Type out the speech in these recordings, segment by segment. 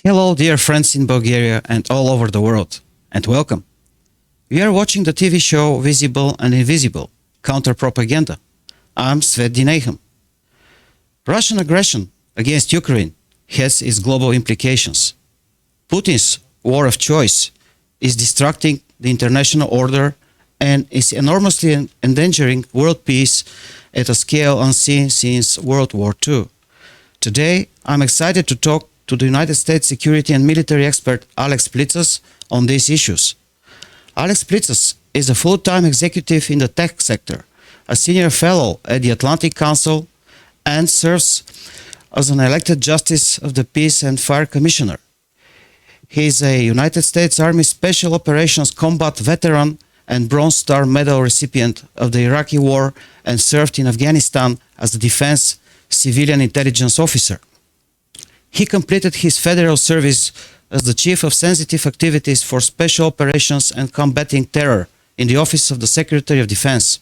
Hello, dear friends in Bulgaria and all over the world, and welcome. We are watching the TV show Visible and Invisible, Counter-Propaganda. I'm SVET DI-NAHUM. Russian aggression against Ukraine has its global implications. Putin's war of choice is destructing the international order and is enormously endangering world peace at a scale unseen since World War II. Today, I'm excited to talk to the United States security and military expert Alex Plitsas on these issues. Alex Plitsas is a full-time executive in the tech sector, a senior fellow at the Atlantic Council, and serves as an elected Justice of the Peace and Fire Commissioner. He is a United States Army Special Operations Combat Veteran and Bronze Star Medal recipient of the Iraqi War and served in Afghanistan as a Defense Civilian Intelligence Officer. He completed his federal service as the Chief of Sensitive Activities for Special Operations and Combating Terror in the Office of the Secretary of Defense.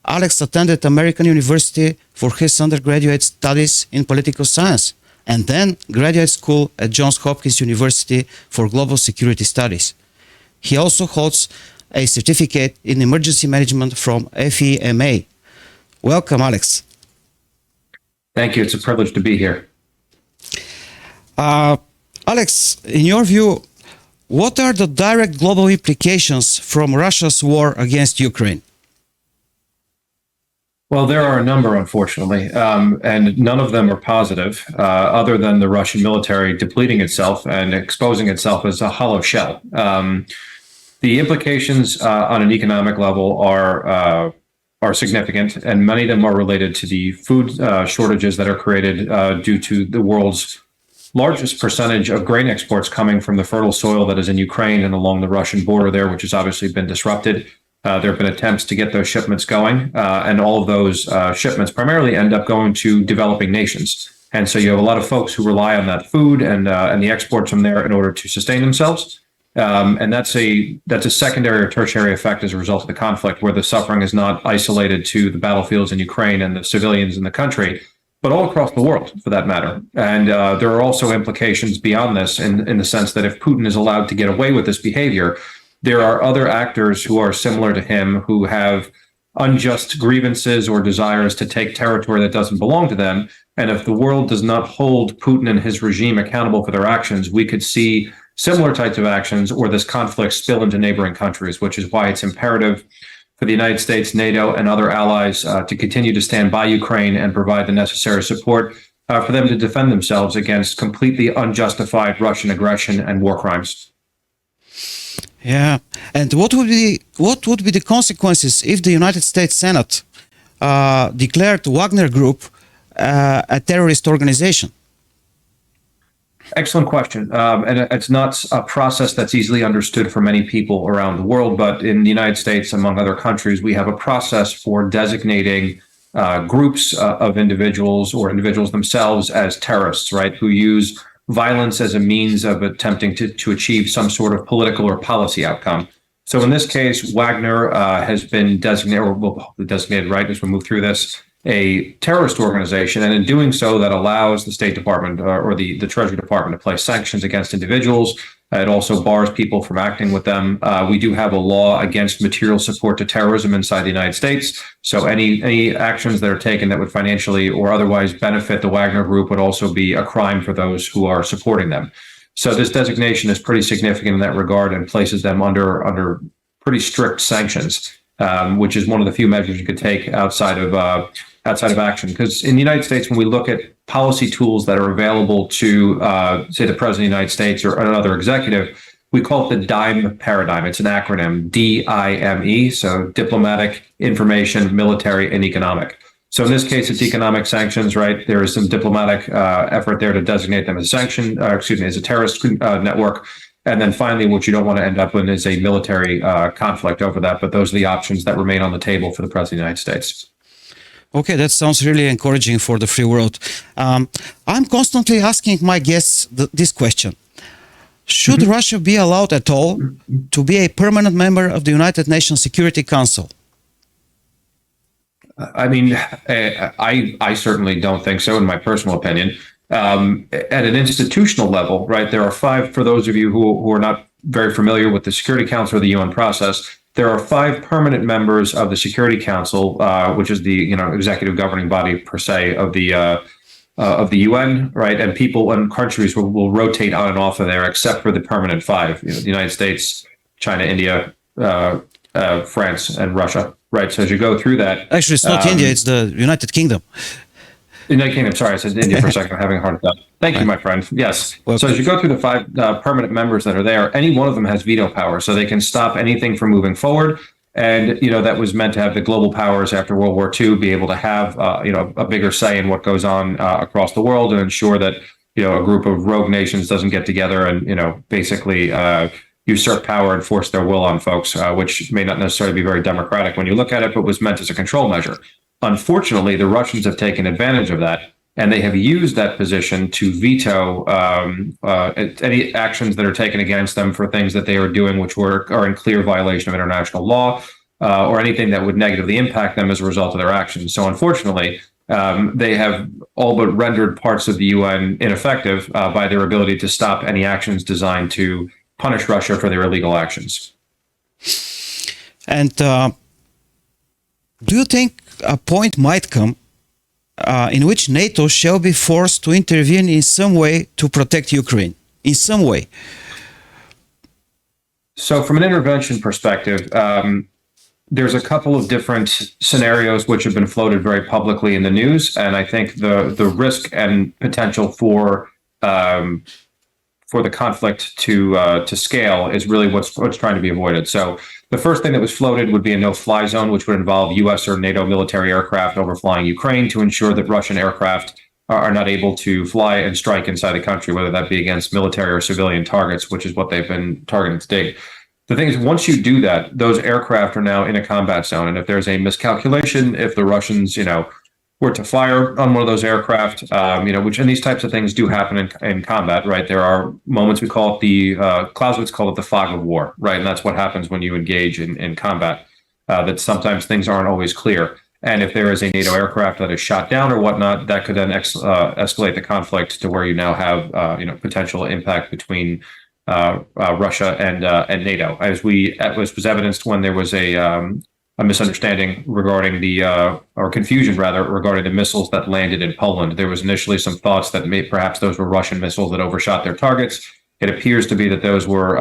Alex attended American University for his undergraduate studies in political science and then graduate school at Johns Hopkins University for global security studies. He also holds a certificate in emergency management from FEMA. Welcome, Alex. Thank you. It's a privilege to be here. Alex, in your view, what are the direct global implications from Russia's war against Ukraine? Well, there are a number, unfortunately, and none of them are positive, other than the Russian military depleting itself and exposing itself as a hollow shell. The implications on an economic level are significant, and many of them are related to the food shortages that are created due to the world's largest percentage of grain exports coming from the fertile soil that is in Ukraine and along the Russian border there, which has obviously been disrupted. There have been attempts to get those shipments going, and all of those shipments primarily end up going to developing nations. And so you have a lot of folks who rely on that food and the exports from there in order to sustain themselves. And that's a secondary or tertiary effect as a result of the conflict, where the suffering is not isolated to the battlefields in Ukraine and the civilians in the country, but all across the world, for that matter. And there are also implications beyond this in the sense that if Putin is allowed to get away with this behavior, there are other actors who are similar to him who have unjust grievances or desires to take territory that doesn't belong to them. And if the world does not hold Putin and his regime accountable for their actions, we could see similar types of actions or this conflict spill into neighboring countries, which is why it's imperative for the United States, NATO, and other allies to continue to stand by Ukraine and provide the necessary support for them to defend themselves against completely unjustified Russian aggression and war crimes. Yeah, and what would be the consequences if the United States Senate declared Wagner Group a terrorist organization? Excellent question. And it's not a process that's easily understood for many people around the world, but in the United States, among other countries, we have a process for designating groups of individuals or individuals themselves as terrorists, right, who use violence as a means of attempting to achieve some sort of political or policy outcome. So in this case, Wagner has been designated, or will be designated, right, as we move through this, a terrorist organization, and in doing so, that allows the State Department or the Treasury Department to place sanctions against individuals. It also bars people from acting with them. We do have a law against material support to terrorism inside the United States. So any actions that are taken that would financially or otherwise benefit the Wagner Group would also be a crime for those who are supporting them. So this designation is pretty significant in that regard and places them under pretty strict sanctions, which is one of the few measures you could take outside of action. Because in the United States, when we look at policy tools that are available to, say, the President of the United States or another executive, we call it the DIME paradigm. It's an acronym, DIME, so diplomatic, information, military, and economic. So in this case, it's economic sanctions, right? There is some diplomatic effort there to designate them as as a terrorist network. And then finally, what you don't want to end up in is a military conflict over that. But those are the options that remain on the table for the President of the United States. Okay, that sounds really encouraging for the free world. I'm constantly asking my guests this question. Should Russia be allowed at all to be a permanent member of the United Nations Security Council? I mean, I certainly don't think so, in my personal opinion. At an institutional level, right, there are five, for those of you who are not very familiar with the Security Council or the UN process, there are five permanent members of the Security Council, which is the executive governing body per se of the UN, right? And people and countries will rotate on and off of there, except for the permanent five: the United States, China, India, France, and Russia, right? So as you go through that, Actually, it's not India; it's the United Kingdom. United Kingdom. Sorry, I said India for a second. I'm having a heart attack. Thank you, my friend. Yes. Welcome. So as you go through the five permanent members that are there, any one of them has veto power, so they can stop anything from moving forward. And that was meant to have the global powers after World War II be able to have a bigger say in what goes on across the world, and ensure that a group of rogue nations doesn't get together and basically usurp power and force their will on folks, which may not necessarily be very democratic when you look at it, but was meant as a control measure. Unfortunately, the Russians have taken advantage of that, and they have used that position to veto any actions that are taken against them for things that they are doing which are in clear violation of international law, or anything that would negatively impact them as a result of their actions. So unfortunately, they have all but rendered parts of the UN ineffective by their ability to stop any actions designed to punish Russia for their illegal actions. And do you think a point might come in which NATO shall be forced to intervene in some way to protect Ukraine? In some way? So from an intervention perspective, there's a couple of different scenarios which have been floated very publicly in the news, and I think the risk and potential for the conflict to scale is really what's trying to be avoided. So the first thing that was floated would be a no-fly zone, which would involve U.S. or NATO military aircraft overflying Ukraine to ensure that Russian aircraft are not able to fly and strike inside the country, whether that be against military or civilian targets, which is what they've been targeting to date. The thing is, once you do that, those aircraft are now in a combat zone. And if there's a miscalculation, if the Russians, were to fire on one of those aircraft, and these types of things do happen in combat, right? There are moments, we call it Clausewitz called it the fog of war, right? And that's what happens when you engage in combat, that sometimes things aren't always clear. And if there is a NATO aircraft that is shot down or whatnot, that could then escalate the conflict to where you now have, potential impact between Russia and NATO, as was evidenced when there was a misunderstanding regarding or confusion rather, regarding the missiles that landed in Poland. There was initially some thoughts that perhaps those were Russian missiles that overshot their targets. It appears to be that those were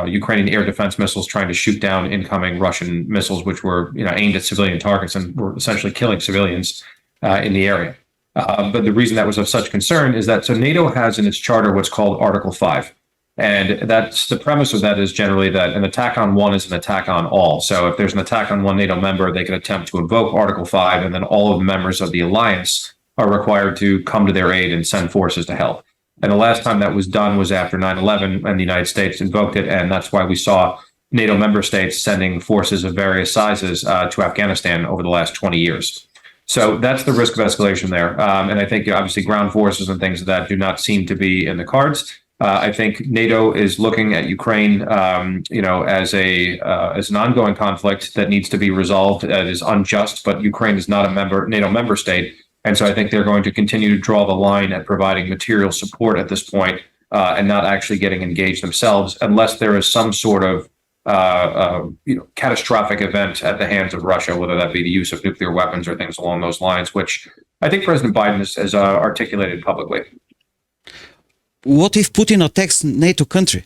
Ukrainian air defense missiles trying to shoot down incoming Russian missiles, which were aimed at civilian targets and were essentially killing civilians in the area. But the reason that was of such concern is that NATO has in its charter what's called Article 5. And that's the premise of that is generally that an attack on one is an attack on all. So if there's an attack on one NATO member, they can attempt to invoke Article 5, and then all of the members of the alliance are required to come to their aid and send forces to help. And the last time that was done was after 9/11, and the United States invoked it, and that's why we saw NATO member states sending forces of various sizes to Afghanistan over the last 20 years. So that's the risk of escalation there. And I think obviously ground forces and things of that do not seem to be in the cards. I think NATO is looking at Ukraine, as an ongoing conflict that needs to be resolved. That is unjust, but Ukraine is not a NATO member state, and so I think they're going to continue to draw the line at providing material support at this point, and not actually getting engaged themselves, unless there is some sort of catastrophic event at the hands of Russia, whether that be the use of nuclear weapons or things along those lines, which I think President Biden has articulated publicly. What if Putin attacks NATO country?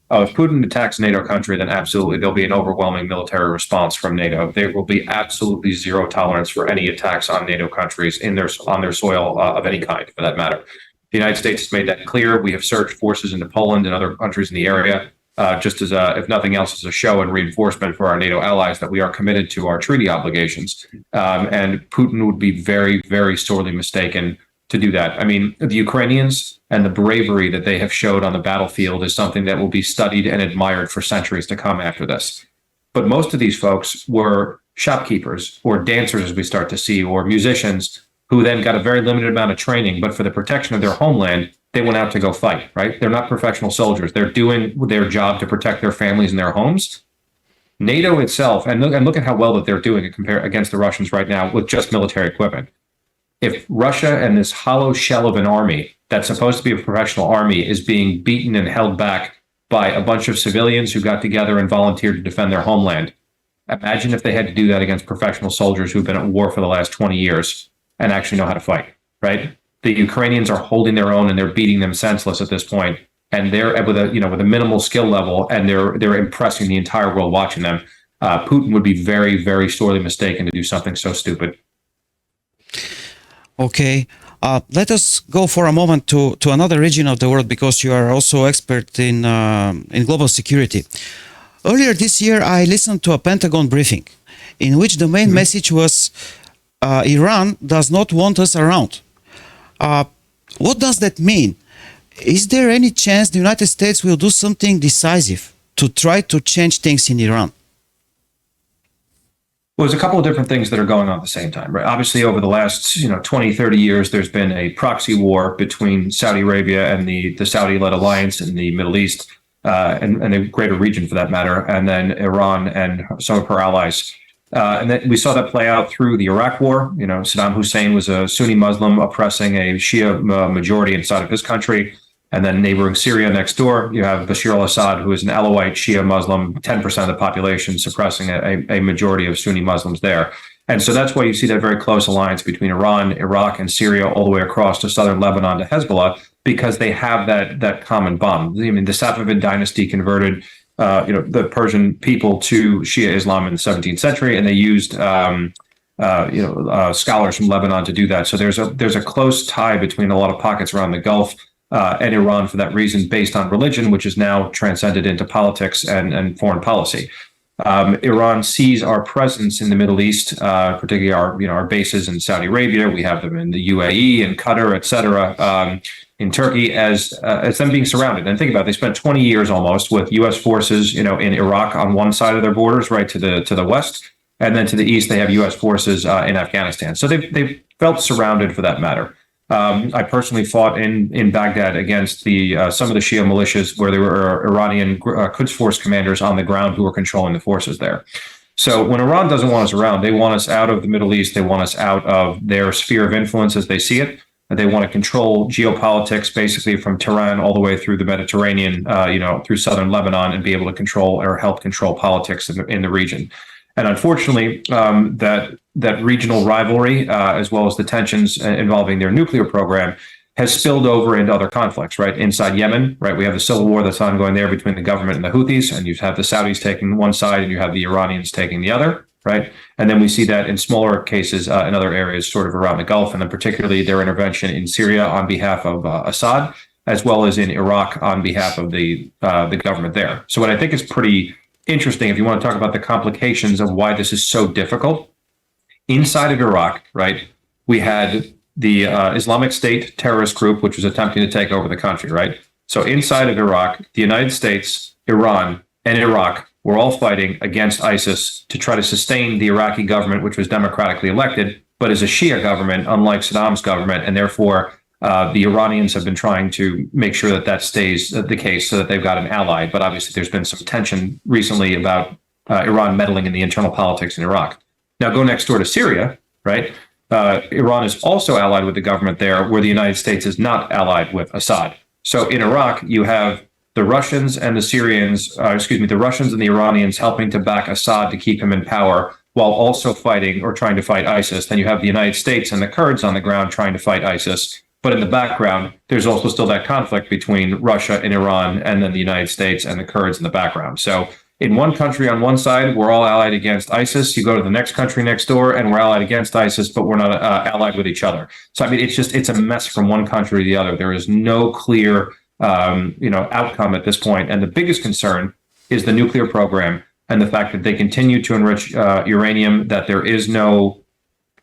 If Putin attacks NATO country, then absolutely there'll be an overwhelming military response from NATO. There will be absolutely zero tolerance for any attacks on NATO countries on their soil of any kind, for that matter. The United States has made that clear. We have surged forces into Poland and other countries in the area, just as if nothing else, as a show and reinforcement for our NATO allies that we are committed to our treaty obligations. And Putin would be very, very sorely mistaken to do that. I mean, the Ukrainians and the bravery that they have showed on the battlefield is something that will be studied and admired for centuries to come after this. But most of these folks were shopkeepers or dancers, as we start to see, or musicians who then got a very limited amount of training, but for the protection of their homeland, they went out to go fight, right? They're not professional soldiers. They're doing their job to protect their families and their homes. NATO itself, and look at how well that they're doing it against the Russians right now with just military equipment. if Russia and this hollow shell of an army that's supposed to be a professional army is being beaten and held back by a bunch of civilians who got together and volunteered to defend their homeland, imagine if they had to do that against professional soldiers who've been at war for the last 20 years and actually know how to fight, right? The Ukrainians are holding their own and they're beating them senseless at this point, and they're with a minimal skill level, and they're impressing the entire world watching them. Putin would be very, very sorely mistaken to do something so stupid. Okay, let us go for a moment to another region of the world, because you are also expert in global security. Earlier this year, I listened to a Pentagon briefing in which the main message was Iran does not want us around. What does that mean? Is there any chance the United States will do something decisive to try to change things in Iran? Well, there's a couple of different things that are going on at the same time, right? Obviously, over the last 20, 30 years, there's been a proxy war between Saudi Arabia and the Saudi-led alliance in the Middle East, and the greater region for that matter, and then Iran and some of her allies. And then we saw that play out through the Iraq War. Saddam Hussein was a Sunni Muslim oppressing a Shia majority inside of his country. And then neighboring Syria next door, you have Bashar al-Assad, who is an Alawite Shia Muslim, 10% of the population, suppressing a majority of Sunni Muslims there. And so that's why you see that very close alliance between Iran, Iraq, and Syria all the way across to southern Lebanon to Hezbollah, because they have that common bond. I mean, the Safavid dynasty converted the Persian people to Shia Islam in the 17th century, and they used scholars from Lebanon to do that. So there's a close tie between a lot of pockets around the Gulf and Iran for that reason, based on religion, which is now transcended into politics and foreign policy. Iran sees our presence in the Middle East, particularly our bases in Saudi Arabia. We have them in the UAE and Qatar, etc. In Turkey, as them being surrounded. And think about it, they spent 20 years almost with U.S. forces, in Iraq on one side of their borders, right to the west, and then to the east they have U.S. forces in Afghanistan. So they've felt surrounded for that matter. I personally fought in Baghdad against some of the Shia militias, where there were Iranian Quds Force commanders on the ground who were controlling the forces there. So when Iran doesn't want us around, they want us out of the Middle East. They want us out of their sphere of influence as they see it. They want to control geopolitics, basically from Tehran all the way through the Mediterranean, through southern Lebanon, and be able to control or help control politics in the region. And unfortunately, that regional rivalry, as well as the tensions involving their nuclear program, has spilled over into other conflicts, right? Inside Yemen, right? We have the civil war that's ongoing there between the government and the Houthis, and you have the Saudis taking one side and you have the Iranians taking the other, right? And then we see that in smaller cases in other areas sort of around the Gulf, and then particularly their intervention in Syria on behalf of Assad, as well as in Iraq on behalf of the government there. So what I think is pretty interesting, if you want to talk about the complications of why this is so difficult, inside of Iraq, right, we had the Islamic State terrorist group, which was attempting to take over the country, right? So inside of Iraq, the United States, Iran, and Iraq were all fighting against ISIS to try to sustain the Iraqi government, which was democratically elected, but is a Shia government, unlike Saddam's government, and therefore the Iranians have been trying to make sure that stays the case so that they've got an ally. But obviously there's been some tension recently about Iran meddling in the internal politics in Iraq. Now go next door to Syria, right? Iran is also allied with the government there, where the United States is not allied with Assad. So in Iraq, you have the Russians and the Syrians, the Russians and the Iranians helping to back Assad to keep him in power, while also fighting or trying to fight ISIS. Then you have the United States and the Kurds on the ground trying to fight ISIS. But in the background, there's also still that conflict between Russia and Iran, and then the United States and the Kurds in the background. So in one country on one side, we're all allied against ISIS. You go to the next country next door, and we're allied against ISIS, but we're not allied with each other. So, I mean, it's a mess from one country to the other. There is no clear, outcome at this point. And the biggest concern is the nuclear program and the fact that they continue to enrich uranium, that there is no,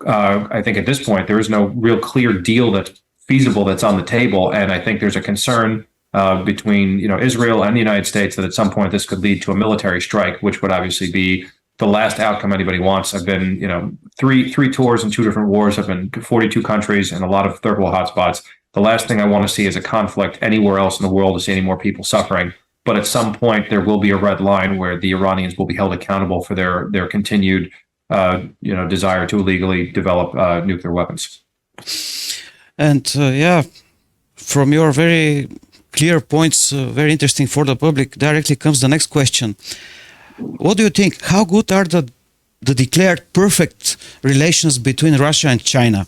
I think at this point, there is no real clear deal that's feasible that's on the table. And I think there's a concern between Israel and the United States that at some point this could lead to a military strike, which would obviously be the last outcome anybody wants. I've been three tours in two different wars. I've been to 42 countries and a lot of third world hotspots. The last thing I want to see is a conflict anywhere else in the world, to see any more people suffering. But at some point there will be a red line where the Iranians will be held accountable for their continued desire to illegally develop nuclear weapons. And yeah, from your very clear points, very interesting for the public, directly comes the next question. What do you think? How good are the declared perfect relations between Russia and China?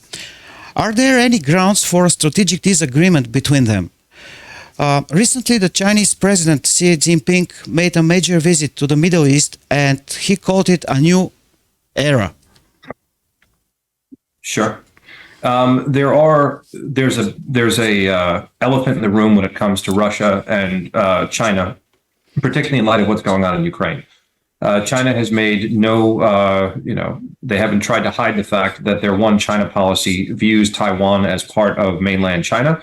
Are there any grounds for a strategic disagreement between them? Recently, the Chinese President Xi Jinping made a major visit to the Middle East, and he called it a new era. Sure. There's a elephant in the room when it comes to Russia and China, particularly in light of what's going on in Ukraine. China has made they haven't tried to hide the fact that their one China policy views Taiwan as part of mainland China.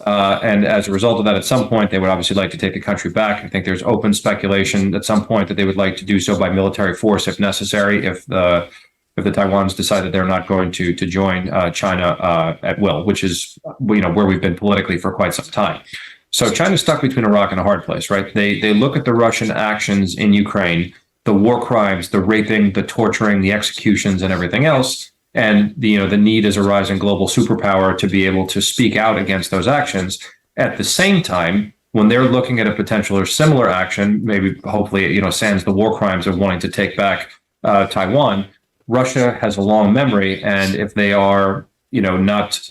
And as a result of that, at some point, they would obviously like to take the country back. I think there's open speculation at some point that they would like to do so by military force if necessary, if the Taiwans decide that they're not going to join China at will, which is where we've been politically for quite some time. So China's stuck between a rock and a hard place, right? They look at the Russian actions in Ukraine, the war crimes, the raping, the torturing, the executions, and everything else, and the need as a rising global superpower to be able to speak out against those actions. At the same time, when they're looking at a potential or similar action, maybe hopefully sans the war crimes of wanting to take back Taiwan, Russia has a long memory, and if they are not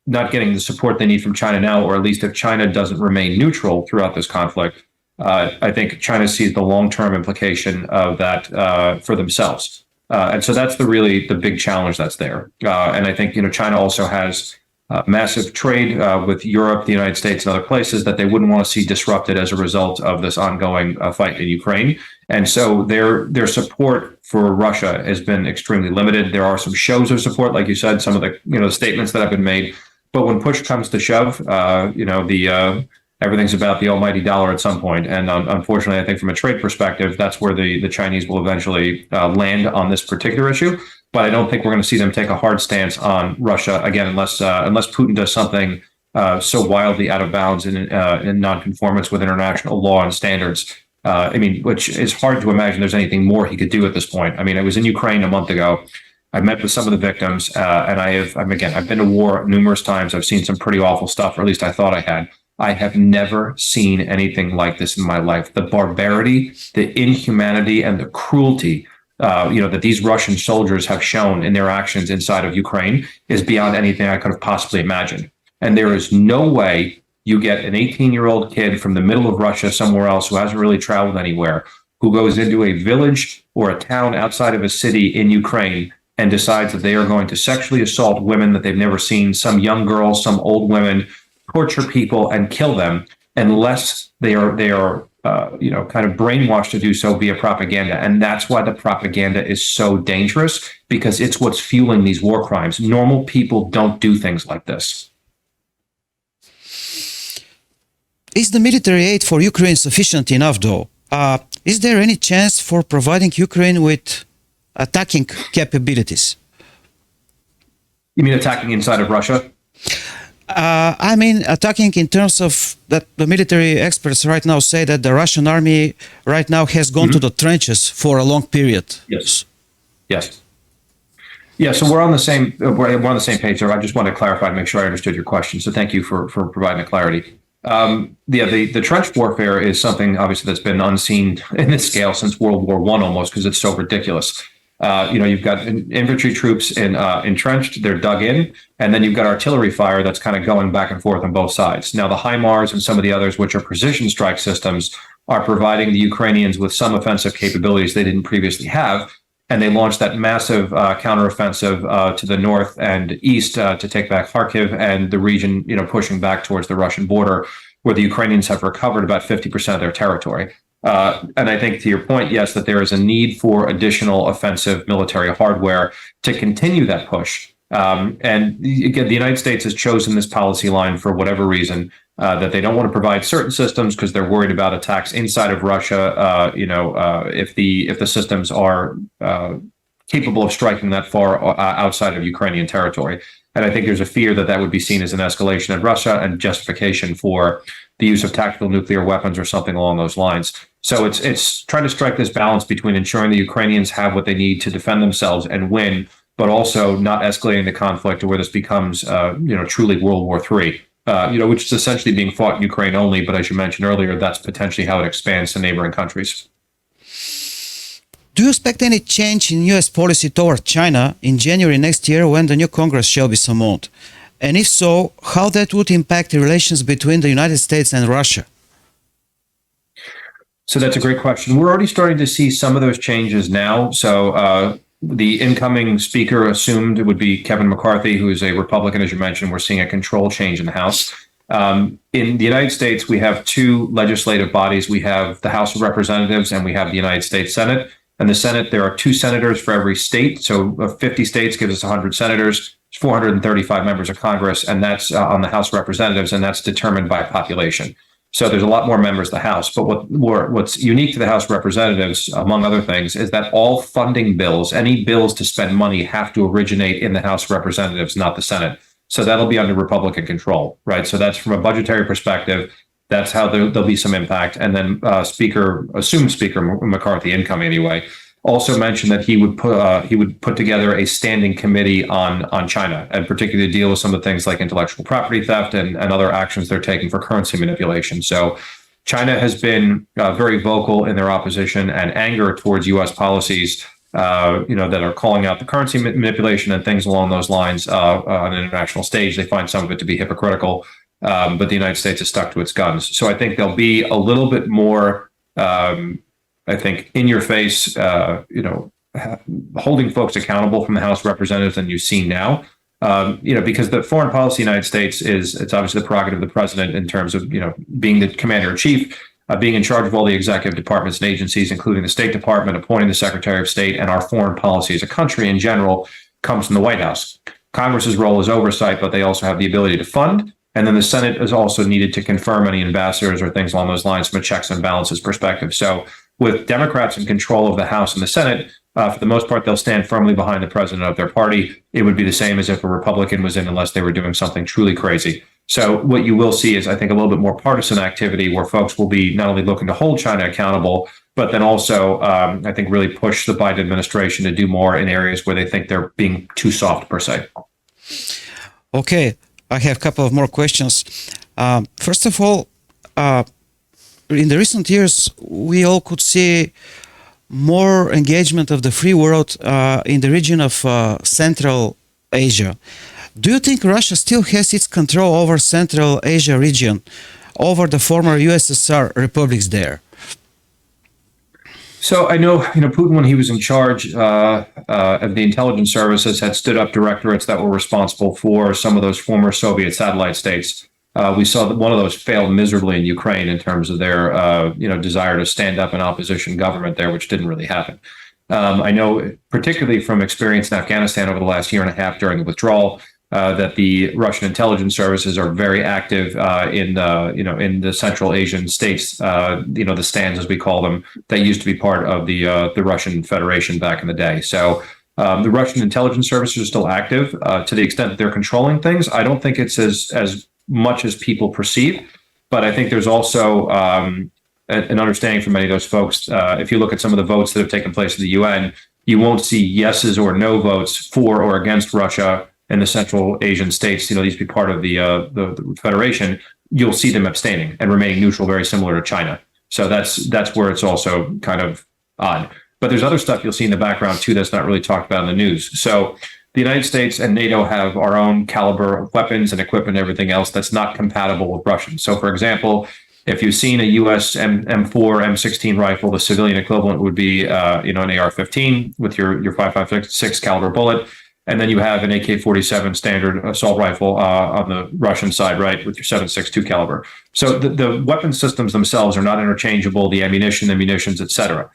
getting the support they need from China now, or at least if China doesn't remain neutral throughout this conflict, I think China sees the long-term implication of that for themselves. And so that's the big challenge that's there. And I think, China also has massive trade with Europe, the United States, and other places that they wouldn't want to see disrupted as a result of this ongoing fight in Ukraine. And so their support for Russia has been extremely limited. There are some shows of support, like you said, some of the statements that have been made. But when push comes to shove, everything's about the almighty dollar at some point. And unfortunately, I think from a trade perspective, that's where the Chinese will eventually land on this particular issue. But I don't think we're going to see them take a hard stance on Russia again, unless Putin does something so wildly out of bounds in non-conformance with international law and standards. Which is hard to imagine there's anything more he could do at this point. I was in Ukraine a month ago. I met with some of the victims, and I've been to war numerous times. I've seen some pretty awful stuff, or at least I thought I had. I have never seen anything like this in my life. The barbarity, the inhumanity, and the cruelty, that these Russian soldiers have shown in their actions inside of Ukraine is beyond anything I could have possibly imagined. And there is no way you get an 18-year-old kid from the middle of Russia somewhere else who hasn't really traveled anywhere, who goes into a village or a town outside of a city in Ukraine and decides that they are going to sexually assault women that they've never seen, some young girls, some old women, torture people and kill them, unless they are kind of brainwashed to do so via propaganda. And that's why the propaganda is so dangerous, because it's what's fueling these war crimes. Normal people don't do things like this. Is the military aid for Ukraine sufficient enough, though? Is there any chance for providing Ukraine with attacking capabilities? You mean attacking inside of Russia? Attacking in terms of that the military experts right now say that the Russian army right now has gone to the trenches for a long period. Yes. Yeah, so we're on the same page there. I just want to clarify to make sure I understood your question. So thank you for providing the clarity. The trench warfare is something obviously that's been unseen in this scale since World War I almost, because it's so ridiculous. You've got infantry troops entrenched, they're dug in, and then you've got artillery fire that's kind of going back and forth on both sides. Now, the HIMARS and some of the others, which are precision strike systems, are providing the Ukrainians with some offensive capabilities they didn't previously have. And they launched that massive counteroffensive to the north and east to take back Kharkiv and the region, pushing back towards the Russian border, where the Ukrainians have recovered about 50% of their territory. And I think to your point, yes, that there is a need for additional offensive military hardware to continue that push. And again, the United States has chosen this policy line for whatever reason, that they don't want to provide certain systems because they're worried about attacks inside of Russia. If the systems are capable of striking that far outside of Ukrainian territory. And I think there's a fear that that would be seen as an escalation in Russia and justification for the use of tactical nuclear weapons or something along those lines. So it's trying to strike this balance between ensuring the Ukrainians have what they need to defend themselves and win, but also not escalating the conflict to where this becomes, truly World War III. Which is essentially being fought in Ukraine only. But as you mentioned earlier, that's potentially how it expands to neighboring countries. Do you expect any change in U.S. policy toward China in January next year when the new Congress shall be summoned? And if so, how that would impact the relations between the United States and Russia? So that's a great question. We're already starting to see some of those changes now. So the incoming speaker assumed it would be Kevin McCarthy, who is a Republican, as you mentioned. We're seeing a control change in the House. In the United States, we have two legislative bodies. We have the House of Representatives and we have the United States Senate. And the Senate, there are 2 senators for every state. So 50 states gives us 100 senators, 435 members of Congress, and that's on the House of Representatives, and that's determined by population. So there's a lot more members of the House. But what's unique to the House of Representatives, among other things, is that all funding bills, any bills to spend money, have to originate in the House of Representatives, not the Senate. So that'll be under Republican control, right? So that's from a budgetary perspective. That's how there'll be some impact. And then assumed Speaker McCarthy, incoming anyway, also mentioned that he would put together a standing committee on China, and particularly deal with some of the things like intellectual property theft and other actions they're taking for currency manipulation. So China has been very vocal in their opposition and anger towards U.S. policies, that are calling out the currency manipulation and things along those lines on an international stage. They find some of it to be hypocritical. But the United States is stuck to its guns. So I think there'll be a little bit more, in your face, holding folks accountable from the House of Representatives than you see now. Because the foreign policy of the United States it's obviously the prerogative of the president in terms of, being the commander in chief, being in charge of all the executive departments and agencies, including the State Department, appointing the Secretary of State, and our foreign policy as a country in general comes from the White House. Congress's role is oversight, but they also have the ability to fund. And then the Senate is also needed to confirm any ambassadors or things along those lines from a checks and balances perspective. So with Democrats in control of the House and the Senate, for the most part, they'll stand firmly behind the president of their party. It would be the same as if a Republican was in, unless they were doing something truly crazy. So what you will see is, I think, a little bit more partisan activity where folks will be not only looking to hold China accountable, but then also, really push the Biden administration to do more in areas where they think they're being too soft, per se. Okay. I have a couple of more questions. First of all, in the recent years, we all could see more engagement of the free world in the region of Central Asia. Do you think Russia still has its control over Central Asia region, over the former USSR republics there? So I know, Putin, when he was in charge of the intelligence services, had stood up directorates that were responsible for some of those former Soviet satellite states. We saw that one of those failed miserably in Ukraine in terms of their, desire to stand up an opposition government there, which didn't really happen. I know, particularly from experience in Afghanistan over the last year and a half during the withdrawal, that the Russian intelligence services are very active in the Central Asian states, the stands, as we call them, that used to be part of the Russian Federation back in the day. So the Russian intelligence services are still active to the extent that they're controlling things. I don't think it's as much as people perceive, but I think there's also an understanding from many of those folks. If you look at some of the votes that have taken place in the UN, you won't see yeses or no votes for or against Russia and the Central Asian states, these be part of the Federation. You'll see them abstaining and remaining neutral, very similar to China. So that's where it's also kind of odd. But there's other stuff you'll see in the background too that's not really talked about in the news. So the United States and NATO have our own caliber of weapons and equipment and everything else that's not compatible with Russian. So for example, if you've seen a US M4, M16 rifle, the civilian equivalent would be an AR-15 with your .556 caliber bullet. And then you have an AK-47 standard assault rifle on the Russian side, right, with your 7.62 caliber. So the weapon systems themselves are not interchangeable, the munitions, et cetera.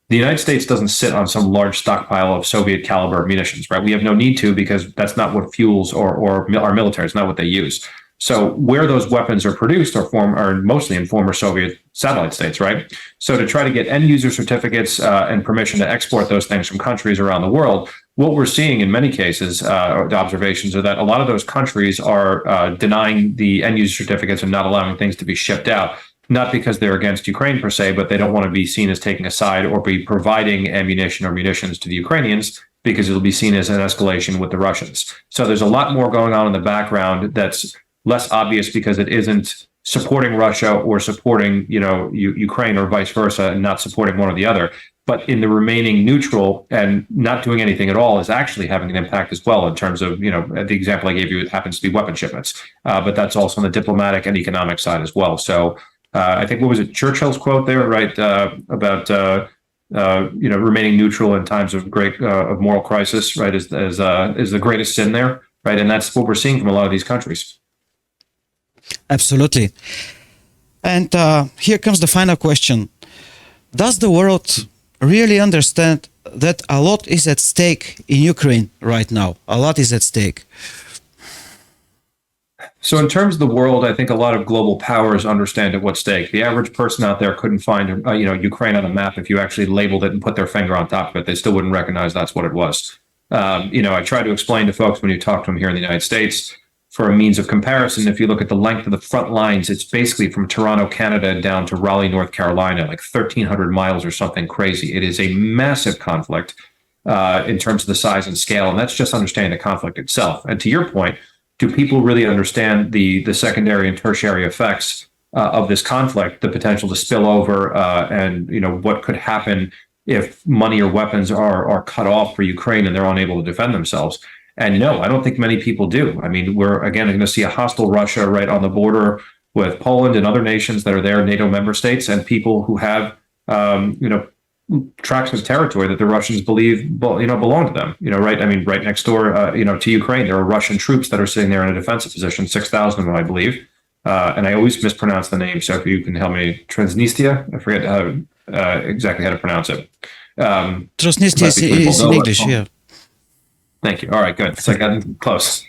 The United States doesn't sit on some large stockpile of Soviet caliber munitions, right? We have no need to, because that's not what fuels or our military. It's not what they use. So where those weapons are produced are mostly in former Soviet satellite states, right? So to try to get end user certificates and permission to export those things from countries around the world, what we're seeing in many cases, the observations are that a lot of those countries are denying the end user certificates and not allowing things to be shipped out, not because they're against Ukraine per se, but they don't want to be seen as taking a side or be providing ammunition or munitions to the Ukrainians. because it'll be seen as an escalation with the Russians. So there's a lot more going on in the background that's less obvious because it isn't supporting Russia or supporting, Ukraine or vice versa, and not supporting one or the other. But in the remaining neutral and not doing anything at all is actually having an impact as well in terms of, the example I gave you, it happens to be weapon shipments. But that's also on the diplomatic and economic side as well. So I think, what was it, Churchill's quote there, right, about, remaining neutral in times of of moral crisis, right, is the greatest sin there, right? And that's what we're seeing from a lot of these countries. Absolutely. And here comes the final question. Does the world really understand that a lot is at stake in Ukraine right now? A lot is at stake. So in terms of the world, I think a lot of global powers understand at what's stake. The average person out there couldn't find, Ukraine on a map. If you actually labeled it and put their finger on top of it, they still wouldn't recognize that's what it was. I try to explain to folks when you talk to them here in the United States, for a means of comparison, if you look at the length of the front lines, it's basically from Toronto, Canada, down to Raleigh, North Carolina, like 1,300 miles or something crazy. It is a massive conflict in terms of the size and scale, and that's just understanding the conflict itself. And to your point, do people really understand the secondary and tertiary effects of this conflict, the potential to spill over, and what could happen if money or weapons are cut off for Ukraine and they're unable to defend themselves? And no, I don't think many people do. I mean, we're again going to see a hostile Russia right on the border with Poland and other nations that are there, NATO member states, and people who have, tracts of territory that the Russians believe, belong to them. Right? I mean, right next door, to Ukraine, there are Russian troops that are sitting there in a defensive position, 6,000 of them, I believe. And I always mispronounce the name, so if you can help me, Transnistria, I forget exactly how to pronounce it. Transnistria is in English, yeah. Thank you. All right, good. So I got close.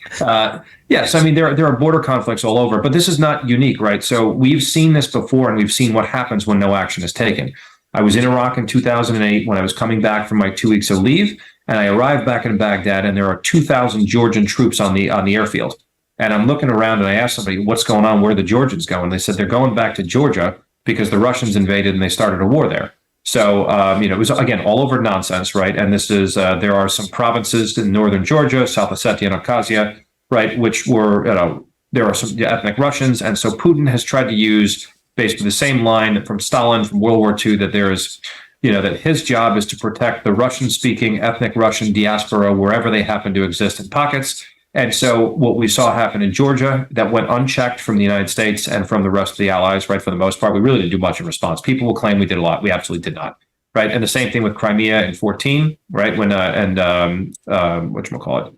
Yes, I mean, there are border conflicts all over, but this is not unique, right? So we've seen this before, and we've seen what happens when no action is taken. I was in Iraq in 2008 when I was coming back from my 2 weeks of leave, and I arrived back in Baghdad, and there are 2,000 Georgian troops on the airfield. And I'm looking around, and I asked somebody, what's going on? Where are the Georgians going? They said they're going back to Georgia because the Russians invaded and they started a war there. So, it was, again, all over nonsense, right? And this is, there are some provinces in northern Georgia, South Ossetia and Abkhazia, right, which were, there are some ethnic Russians. And so Putin has tried to use basically the same line from Stalin from World War II, that there is, that his job is to protect the Russian-speaking ethnic Russian diaspora wherever they happen to exist in pockets. And so what we saw happen in Georgia, that went unchecked from the United States and from the rest of the allies, right, for the most part, we really didn't do much in response. People will claim we did a lot. We absolutely did not, right? And the same thing with Crimea in 2014, right, when, whatchamacallit,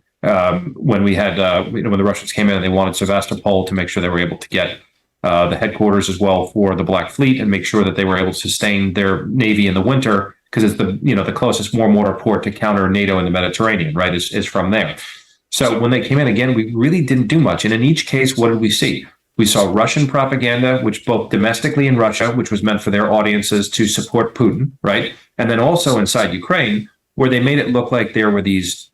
when we had, when the Russians came in and they wanted Sevastopol to make sure they were able to get the headquarters as well for the Black Fleet and make sure that they were able to sustain their Navy in the winter, because it's the closest warm water port to counter NATO in the Mediterranean, right, is from there. So when they came in again, we really didn't do much. And in each case, what did we see? We saw Russian propaganda, which both domestically in Russia, which was meant for their audiences to support Putin, right? And then also inside Ukraine, where they made it look like there were these,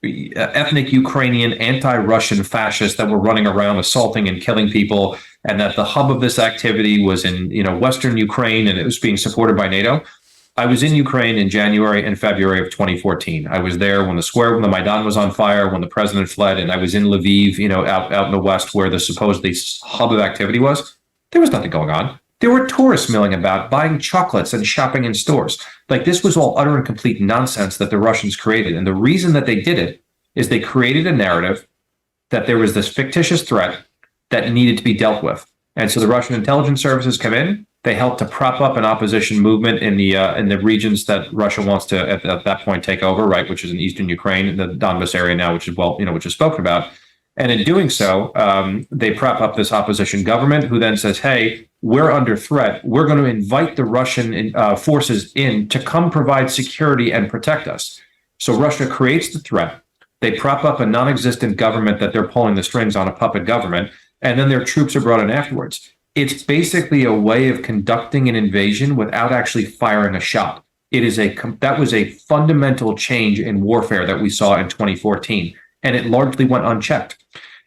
ethnic Ukrainian anti-Russian fascists that were running around assaulting and killing people, and that the hub of this activity was in, Western Ukraine, and it was being supported by NATO. I was in Ukraine in January and February of 2014. I was there when the Maidan was on fire, when the president fled, and I was in Lviv, out in the west where the supposedly hub of activity was. There was nothing going on. There were tourists milling about, buying chocolates and shopping in stores. Like, this was all utter and complete nonsense that the Russians created. And the reason that they did it is they created a narrative that there was this fictitious threat that needed to be dealt with. And so the Russian intelligence services come in. They help to prop up an opposition movement in the regions that Russia wants to at that point take over, right, which is in eastern Ukraine, the Donbas area now, which is spoken about. And in doing so, they prop up this opposition government, who then says, "Hey, we're under threat. We're going to invite the Russian forces in to come provide security and protect us." So Russia creates the threat. They prop up a non-existent government that they're pulling the strings on, a puppet government, and then their troops are brought in afterwards. It's basically a way of conducting an invasion without actually firing a shot. That was a fundamental change in warfare that we saw in 2014, and it largely went unchecked.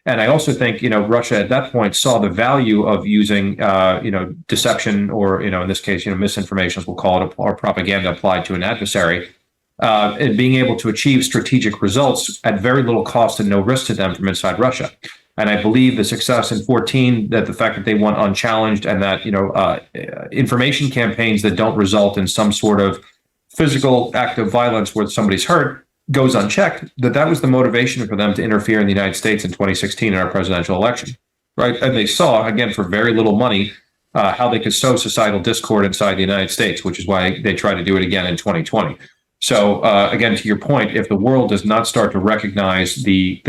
And I also think, Russia at that point saw the value of using, deception, or, in this case, misinformation, as we'll call it, or propaganda applied to an adversary. and being able to achieve strategic results at very little cost and no risk to them from inside Russia. And I believe the success in 14, that the fact that they went unchallenged, and that information campaigns that don't result in some sort of physical act of violence where somebody's hurt goes unchecked, that was the motivation for them to interfere in the United States in 2016 in our presidential election, right? And they saw, again, for very little money, how they could sow societal discord inside the United States, which is why they tried to do it again in 2020. So again, to your point, if the world does not start to recognize the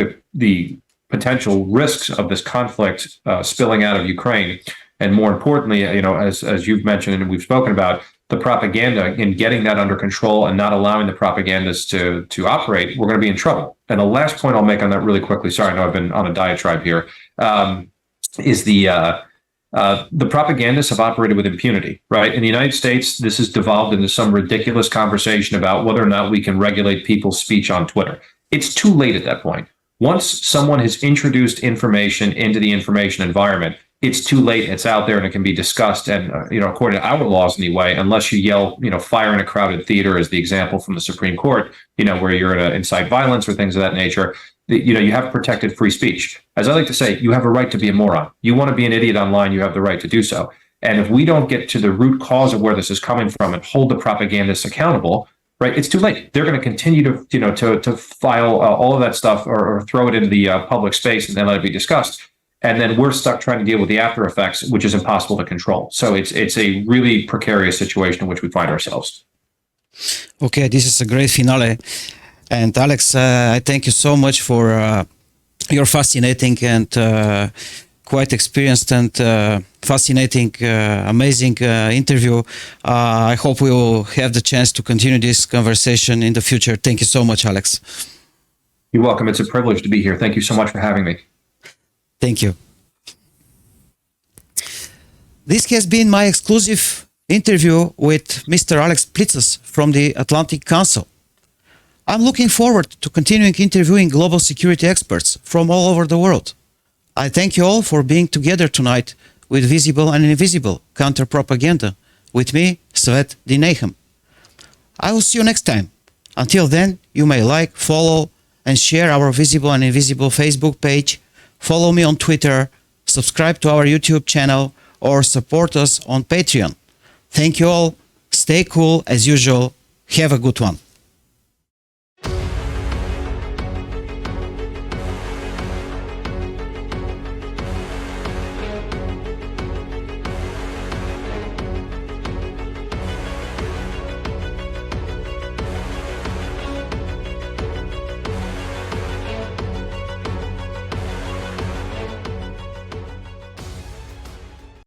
potential risks of this conflict spilling out of Ukraine, and more importantly, as you've mentioned and we've spoken about, the propaganda, in getting that under control and not allowing the propagandists to operate, we're going to be in trouble. And the last point I'll make on that really quickly, sorry, I know I've been on a diatribe here, is the propagandists have operated with impunity, right? In the United States, this has devolved into some ridiculous conversation about whether or not we can regulate people's speech on Twitter. It's too late at that point. Once someone has introduced information into the information environment, it's too late. It's out there and it can be discussed. And, according to our laws anyway, unless you yell, fire in a crowded theater, as the example from the Supreme Court, where you're going to incite violence or things of that nature, you have protected free speech. As I like to say, you have a right to be a moron. You want to be an idiot online, you have the right to do so. And if we don't get to the root cause of where this is coming from and hold the propagandists accountable, right, it's too late. They're going to continue to file all of that stuff or throw it into the public space and then let it be discussed. And then we're stuck trying to deal with the after effects, which is impossible to control. So it's a really precarious situation in which we find ourselves. Okay, this is a great finale. And Alex, I thank you so much for your fascinating and quite experienced and fascinating, amazing interview. I hope we will have the chance to continue this conversation in the future. Thank you so much, Alex. You're welcome. It's a privilege to be here. Thank you so much for having me. Thank you. This has been my exclusive interview with Mr. Alex Plitsas from the Atlantic Council. I'm looking forward to continuing interviewing global security experts from all over the world. I thank you all for being together tonight with Visible and Invisible Counter-Propaganda with me, SVET DI-NAHUM. I will see you next time. Until then, you may like, follow, and share our Visible and Invisible Facebook page, follow me on Twitter, subscribe to our YouTube channel, or support us on Patreon. Thank you all. Stay cool as usual. Have a good one.